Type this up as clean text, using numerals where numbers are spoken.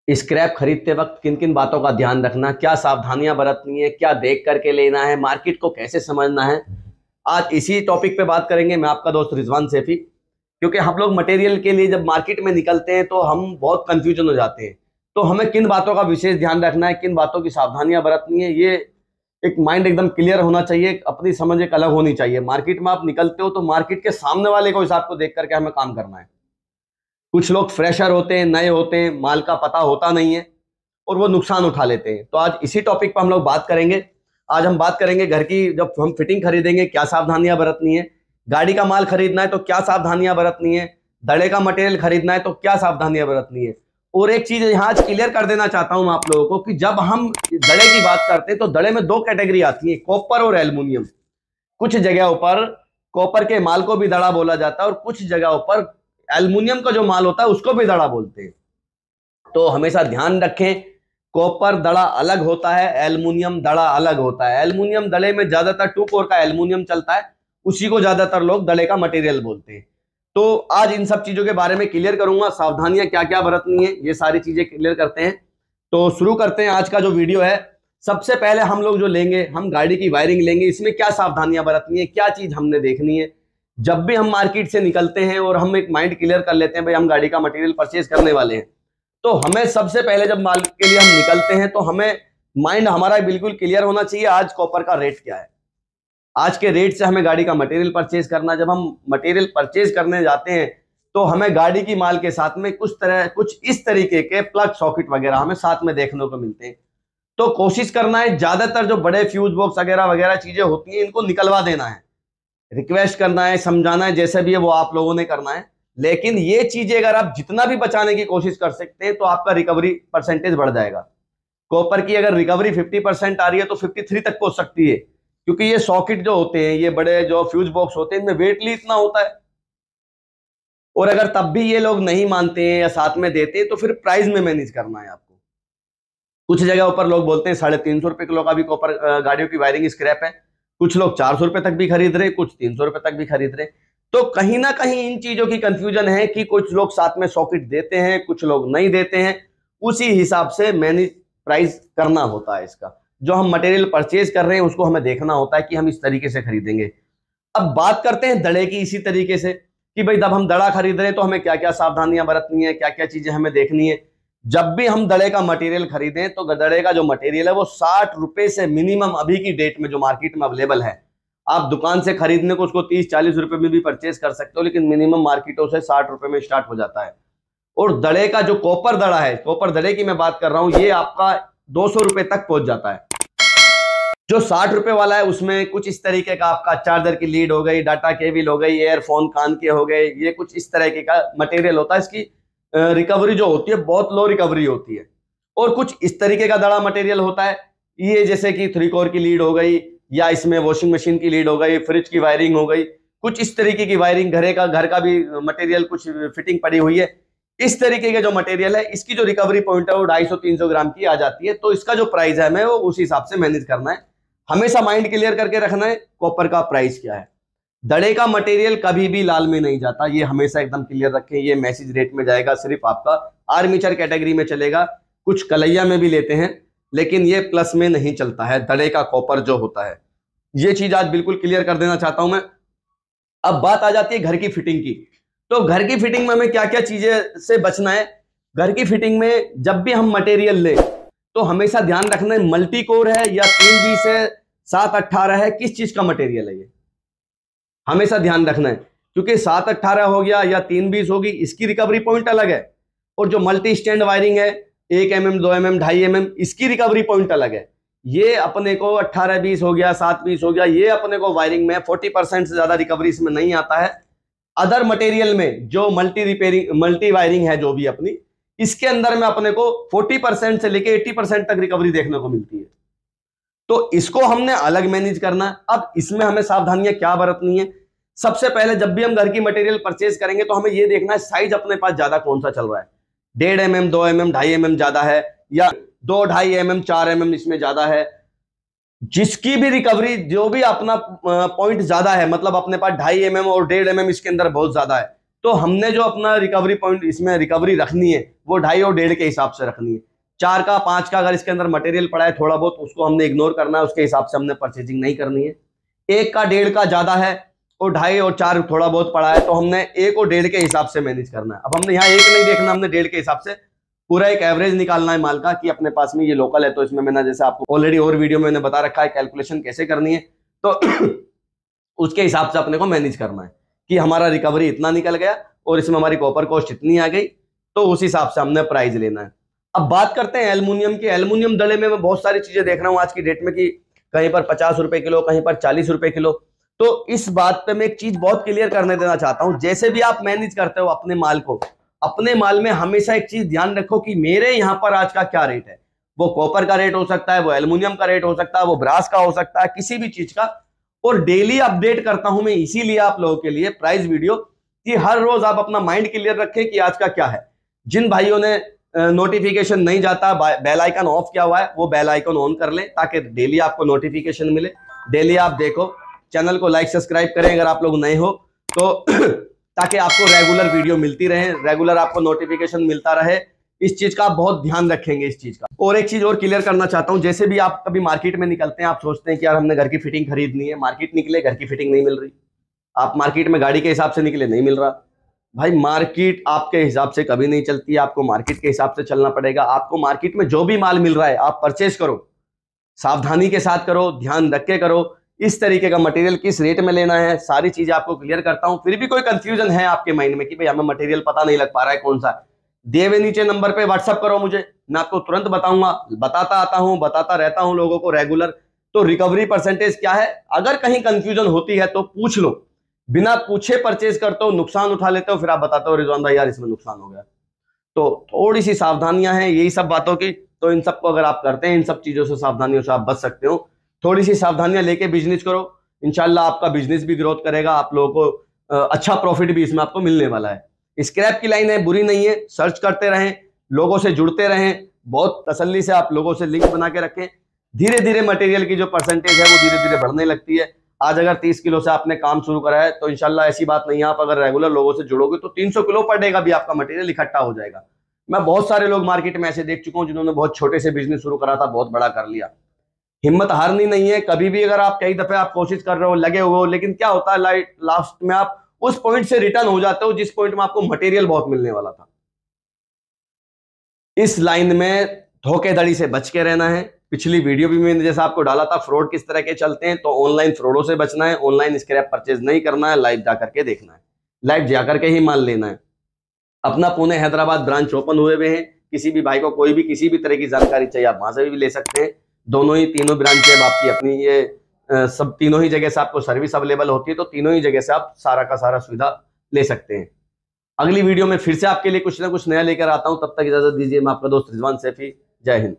Scrap खरीदते वक्त किन किन बातों का ध्यान रखना, क्या सावधानियां बरतनी है, क्या देख करके लेना है, मार्केट को कैसे समझना है। आज इसी टॉपिक पे बात करेंगे। मैं आपका दोस्त रिजवान सैफी। क्योंकि हम लोग मटेरियल के लिए जब मार्केट में निकलते हैं तो हम बहुत कंफ्यूजन हो जाते हैं। तो हमें किन बातों का विशेष ध्यान रखना है, किन बातों की सावधानियां बरतनी है, ये एक माइंड एकदम क्लियर होना चाहिए। अपनी समझ एक अलग होनी चाहिए। मार्केट में आप निकलते हो तो मार्केट के सामने वाले को हिसाब को देख करके हमें काम करना है। कुछ लोग फ्रेशर होते हैं, नए होते हैं, माल का पता होता नहीं है और वो नुकसान उठा लेते हैं। तो आज इसी टॉपिक पर हम लोग बात करेंगे। आज हम बात करेंगे घर की, जब हम फिटिंग खरीदेंगे क्या सावधानियां बरतनी है, गाड़ी का माल खरीदना है तो क्या सावधानियां बरतनी है, दड़े का मटेरियल खरीदना है तो क्या सावधानियां बरतनी है। और एक चीज यहाँ आज क्लियर कर देना चाहता हूं आप लोगों को कि जब हम दड़े की बात करते हैं तो दड़े में दो कैटेगरी आती है, कॉपर और एल्युमिनियम। कुछ जगहों पर कॉपर के माल को भी दड़ा बोला जाता है और कुछ जगहों पर एल्युमिनियम का जो माल होता है उसको भी दड़ा बोलते हैं। तो हमेशा ध्यान रखें, कॉपर दड़ा अलग होता है, एल्युमिनियम दड़ा अलग होता है। एल्युमिनियम दड़े में ज्यादातर 2 कोर का एल्युमिनियम चलता है, उसी को ज्यादातर लोग दड़े का मटेरियल बोलते हैं। तो आज इन सब चीजों के बारे में क्लियर करूंगा, सावधानियां क्या क्या बरतनी है, ये सारी चीजें क्लियर करते हैं। तो शुरू करते हैं आज का जो वीडियो है। सबसे पहले हम लोग जो लेंगे, हम गाड़ी की वायरिंग लेंगे, इसमें क्या सावधानियां बरतनी है, क्या चीज हमने देखनी है। जब भी हम मार्केट से निकलते हैं और हम एक माइंड क्लियर कर लेते हैं भाई हम गाड़ी का मटेरियल परचेज करने वाले हैं, तो हमें सबसे पहले जब माल के लिए हम निकलते हैं तो हमें माइंड हमारा बिल्कुल क्लियर होना चाहिए आज कॉपर का रेट क्या है। आज के रेट से हमें गाड़ी का मटेरियल परचेज करना। जब हम मटेरियल परचेज करने जाते हैं तो हमें गाड़ी की माल के साथ में कुछ इस तरीके के प्लग सॉकेट वगैरह हमें साथ में देखने को मिलते हैं। तो कोशिश करना है ज्यादातर जो बड़े फ्यूज बॉक्स वगैरह वगैरह चीजें होती हैं इनको निकलवा देना है, रिक्वेस्ट करना है, समझाना है, जैसे भी है वो आप लोगों ने करना है। लेकिन ये चीजें अगर आप जितना भी बचाने की कोशिश कर सकते हैं तो आपका रिकवरी परसेंटेज बढ़ जाएगा। कॉपर की अगर रिकवरी 50% आ रही है तो 53 तक पहुंच सकती है, क्योंकि ये सॉकेट जो होते हैं, ये बड़े जो फ्यूज बॉक्स होते हैं, इनमें वेट ही इतना होता है। और अगर तब भी ये लोग नहीं मानते हैं या साथ में देते हैं तो फिर प्राइस में मैनेज करना है आपको। कुछ जगह पर लोग बोलते हैं 350 रुपए किलो का भी कॉपर गाड़ियों की वायरिंग स्क्रैप है। कुछ लोग 400 रुपए तक भी खरीद रहे, कुछ 300 रुपए तक भी खरीद रहे। तो कहीं ना कहीं इन चीजों की कंफ्यूजन है कि कुछ लोग साथ में सॉकेट देते हैं, कुछ लोग नहीं देते हैं। उसी हिसाब से मैनेज प्राइस करना होता है इसका। जो हम मटेरियल परचेज कर रहे हैं उसको हमें देखना होता है कि हम इस तरीके से खरीदेंगे। अब बात करते हैं दड़े की इसी तरीके से कि भाई जब हम दड़ा खरीद रहे हैं तो हमें क्या क्या सावधानियां बरतनी है, क्या क्या चीजें हमें देखनी है। जब भी हम दड़े का मटेरियल खरीदें तो दड़े का जो मटेरियल है वो 60 रुपए से मिनिमम, अभी की डेट में जो मार्केट में अवेलेबल है, आप दुकान से खरीदने को उसको 30-40 रुपए में भी परचेज कर सकते हो, लेकिन मिनिमम मार्केटों से 60 रुपए में स्टार्ट हो जाता है। और दड़े का जो कॉपर दड़ा है, कॉपर दड़े की मैं बात कर रहा हूं, ये आपका 200 रुपए तक पहुंच जाता है। जो 60 रुपए वाला है उसमें कुछ इस तरीके का आपका चार्जर की लीड हो गई, डाटा केबल हो गई, एयरफोन कान के हो गए, ये कुछ इस तरीके का मटेरियल होता है। इसकी रिकवरी जो होती है बहुत लो रिकवरी होती है। और कुछ इस तरीके का दड़ा मटेरियल होता है, ये जैसे कि 3 कोर की लीड हो गई, या इसमें वॉशिंग मशीन की लीड हो गई, फ्रिज की वायरिंग हो गई, कुछ इस तरीके की वायरिंग, घर का भी मटेरियल कुछ फिटिंग पड़ी हुई है। इस तरीके का जो मटेरियल है इसकी जो रिकवरी पॉइंट है वो 250-300 ग्राम की आ जाती है। तो इसका जो प्राइस है हमें वो उस हिसाब से मैनेज करना है। हमेशा माइंड क्लियर करके रखना है कॉपर का प्राइस क्या है। दड़े का मटेरियल कभी भी लाल में नहीं जाता, ये हमेशा एकदम क्लियर रखें। ये मैसेज रेट में जाएगा, सिर्फ आपका आर्मीचर कैटेगरी में चलेगा। कुछ कलैया में भी लेते हैं लेकिन ये प्लस में नहीं चलता है दड़े का कॉपर जो होता है। ये चीज आज बिल्कुल क्लियर कर देना चाहता हूं मैं। अब बात आ जाती है घर की फिटिंग की। तो घर की फिटिंग में हमें क्या क्या चीजें से बचना है। घर की फिटिंग में जब भी हम मटेरियल लें तो हमेशा ध्यान रखना है मल्टी कोर है या 320 है, 718 है, किस चीज का मटेरियल है ये हमेशा ध्यान रखना है। क्योंकि 718 हो गया या 320 होगी, इसकी रिकवरी पॉइंट अलग है। और जो मल्टी स्टैंड वायरिंग है 1 mm 2 mm 2.5 mm, इसकी रिकवरी पॉइंट अलग है। ये अपने को 18-20 हो गया, 7-20 हो गया, ये अपने को वायरिंग में 40% से ज्यादा रिकवरी इसमें नहीं आता है। अदर मटेरियल में जो मल्टी वायरिंग है जो भी अपनी, इसके अंदर में अपने को 40% से लेके 80% तक रिकवरी देखने को मिलती है। तो इसको हमने अलग मैनेज करना। अब इसमें हमें सावधानियां क्या बरतनी है। सबसे पहले जब भी हम घर की मटेरियल परचेज करेंगे तो हमें यह देखना है साइज अपने पास ज्यादा कौन सा चल रहा है। 1.5 mm 2 mm 2.5 mm ज्यादा है या 2-2.5 mm 4 mm इसमें ज्यादा है। जिसकी भी रिकवरी जो भी अपना पॉइंट ज्यादा है, मतलब अपने पास 2.5 mm और 1.5 mm इसके अंदर बहुत ज्यादा है, तो हमने जो अपना रिकवरी पॉइंट इसमें रिकवरी रखनी है वो 2.5 और 1.5 के हिसाब से रखनी है। 4 का 5 का अगर इसके अंदर मटेरियल पड़ा है थोड़ा बहुत, उसको हमने इग्नोर करना है, उसके हिसाब से हमने परचेजिंग नहीं करनी है। 1 का 1.5 का ज्यादा है और 2.5 और 4 थोड़ा बहुत पड़ा है, तो हमने 1 और 1.5 के हिसाब से मैनेज करना है। अब हमने यहाँ 1 नहीं देखना, हमने 1.5 के हिसाब से पूरा एक एवरेज निकालना है माल का कि अपने पास में ये लोकल है। तो इसमें मैंने जैसे आपको ऑलरेडी और वीडियो में मैंने बता रखा है कैलकुलेशन कैसे करनी है, तो उसके हिसाब से अपने को मैनेज करना है कि हमारा रिकवरी इतना निकल गया और इसमें हमारी कॉपर कॉस्ट इतनी आ गई, तो उस हिसाब से हमने प्राइस लेना है। अब बात करते हैं एल्युमिनियम की। एल्युमिनियम दड़े में मैं बहुत सारी चीजें देख रहा हूं आज की डेट में कि कहीं पर 50 रुपए किलो, कहीं पर 40 रुपए किलो। तो इस बात पे मैं एक चीज बहुत क्लियर करने देना चाहता हूं, जैसे भी आप मैनेज करते हो अपने माल को, अपने माल में हमेशा एक चीज ध्यान रखो कि मेरे यहां पर आज का क्या रेट है। वो कॉपर का रेट हो सकता है, वो एल्युमिनियम का रेट हो सकता है, वो ब्रास का हो सकता है, किसी भी चीज का। और डेली अपडेट करता हूं मैं इसीलिए आप लोगों के लिए प्राइस वीडियो, कि हर रोज आप अपना माइंड क्लियर रखें कि आज का क्या है। जिन भाइयों ने नोटिफिकेशन नहीं जाता, बेल आइकन ऑफ किया हुआ है, वो बेल आइकन ऑन कर लें ताकि डेली आपको नोटिफिकेशन मिले। डेली आप देखो, चैनल को लाइक सब्सक्राइब करें अगर आप लोग नए हो तो ताकि आपको रेगुलर वीडियो मिलती रहे, रेगुलर आपको नोटिफिकेशन मिलता रहे। इस चीज का आप बहुत ध्यान रखेंगे इस चीज का। और एक चीज और क्लियर करना चाहता हूं, जैसे भी आप कभी मार्केट में निकलते हैं, आप सोचते हैं कि यार हमने घर की फिटिंग खरीदनी है, मार्केट निकले घर की फिटिंग नहीं मिल रही। आप मार्केट में गाड़ी के हिसाब से निकले, नहीं मिल रहा। भाई मार्केट आपके हिसाब से कभी नहीं चलती है, आपको मार्केट के हिसाब से चलना पड़ेगा। आपको मार्केट में जो भी माल मिल रहा है आप परचेज करो, सावधानी के साथ करो, ध्यान रख के करो। इस तरीके का मटेरियल किस रेट में लेना है, सारी चीजें आपको क्लियर करता हूं। फिर भी कोई कंफ्यूजन है आपके माइंड में कि भाई हमें मटेरियल पता नहीं लग पा रहा है कौन सा, दिए हुए नीचे नंबर पे व्हाट्सअप करो मुझे, मैं आपको तुरंत बताऊंगा। बताता आता हूं, बताता रहता हूं लोगों को रेगुलर। तो रिकवरी परसेंटेज क्या है, अगर कहीं कंफ्यूजन होती है तो पूछ लो। बिना पूछे परचेज करते हो, नुकसान उठा लेते हो, फिर आप बताते हो रिजवान भाई यार इसमें नुकसान हो गया। तो थोड़ी सी सावधानियां हैं यही सब बातों की। तो इन सबको अगर आप करते हैं, इन सब चीजों से, सावधानियों से आप बच सकते हो। थोड़ी सी सावधानियां लेके बिजनेस करो, इंशाल्लाह आपका बिजनेस भी ग्रोथ करेगा, आप लोगों को अच्छा प्रॉफिट भी इसमें आपको मिलने वाला है। स्क्रैप की लाइन है, बुरी नहीं है, सर्च करते रहें, लोगों से जुड़ते रहें, बहुत तसल्ली से आप लोगों से लिंक बना के रखें। धीरे धीरे मटेरियल की जो परसेंटेज है वो धीरे धीरे बढ़ने लगती है। आज अगर 30 किलो से आपने काम शुरू करा है तो इंशाल्लाह ऐसी बात नहीं है, आप अगर रेगुलर लोगों से जुड़ोगे तो 300 किलो पर डे का भी आपका मटेरियल इकट्ठा हो जाएगा। मैं बहुत सारे लोग मार्केट में ऐसे देख चुका हूं जिन्होंने बहुत छोटे से बिजनेस शुरू करा था, बहुत बड़ा कर लिया। हिम्मत हारनी नहीं है कभी भी। अगर आप कई दफे आप कोशिश कर रहे हो, लगे हुए हो, लेकिन क्या होता है लास्ट में आप उस पॉइंट से रिटर्न हो जाते हो जिस पॉइंट में आपको मटेरियल बहुत मिलने वाला था। इस लाइन में धोखेधड़ी से बच के रहना है। पिछली वीडियो भी मैंने जैसा आपको डाला था, फ्रॉड किस तरह के चलते हैं, तो ऑनलाइन फ्रॉडों से बचना है, ऑनलाइन स्क्रैप परचेज नहीं करना है, लाइव जाकर के देखना है, लाइव जाकर के ही माल लेना है। अपना पुणे हैदराबाद ब्रांच ओपन हुए हुए हैं, किसी भी भाई को कोई भी किसी भी तरह की जानकारी चाहिए आप वहां से भी ले सकते हैं। दोनों ही तीनों ब्रांच है आपकी अपनी, ये सब तीनों ही जगह से आपको सर्विस अवेलेबल होती है, तो तीनों ही जगह से आप सारा का सारा सुविधा ले सकते हैं। अगली वीडियो में फिर से आपके लिए कुछ ना कुछ नया लेकर आता हूं, तब तक इजाजत दीजिए। मैं आपका दोस्त रिजवान सैफी, जय हिंद।